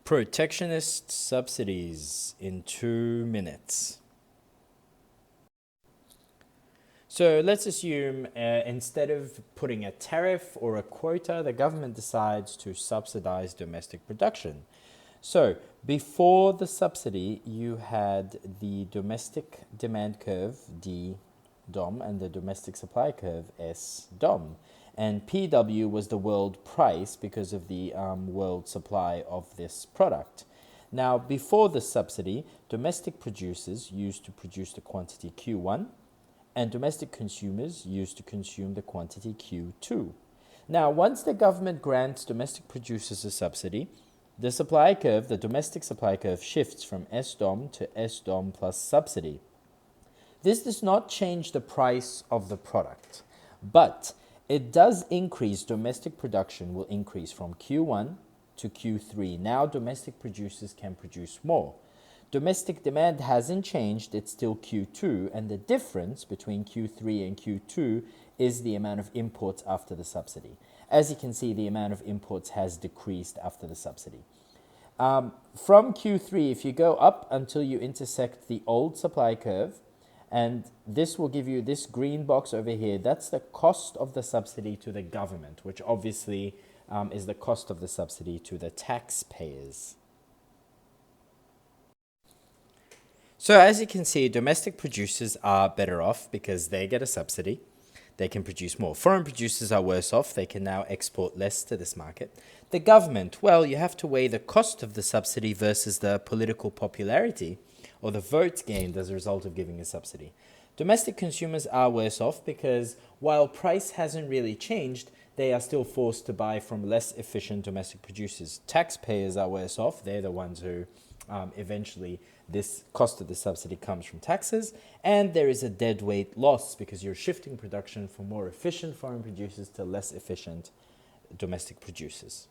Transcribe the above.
Protectionist subsidies in 2 minutes. So let's assume instead of putting a tariff or a quota, the government decides to subsidize domestic production. So before the subsidy, you had the domestic demand curve, D DOM, and the domestic supply curve, S DOM. And PW was the world price because of the world supply of this product. Now, before the subsidy, domestic producers used to produce the quantity Q1, and domestic consumers used to consume the quantity Q2. Now, once the government grants domestic producers a subsidy, the supply curve, the domestic supply curve, shifts from SDOM to SDOM plus subsidy. This does not change the price of the product, but it does increase domestic production will increase from Q1 to Q3. Now domestic producers can produce more. Domestic demand hasn't changed, it's still Q2, and the difference between Q3 and Q2 is the amount of imports after the subsidy. As you can see, the amount of imports has decreased after the subsidy. From Q3, if you go up until you intersect the old supply curve, and this will give you this green box over here, that's the cost of the subsidy to the government, which obviously is the cost of the subsidy to the taxpayers. So as you can see, domestic producers are better off because they get a subsidy. They can produce more. Foreign producers are worse off. They can now export less to this market. The government, well, you have to weigh the cost of the subsidy versus the political popularity or the votes gained as a result of giving a subsidy. Domestic consumers are worse off because while price hasn't really changed, they are still forced to buy from less efficient domestic producers. Taxpayers are worse off. They're the ones who eventually this cost of the subsidy comes from taxes, and there is a deadweight loss because you're shifting production from more efficient foreign producers to less efficient domestic producers.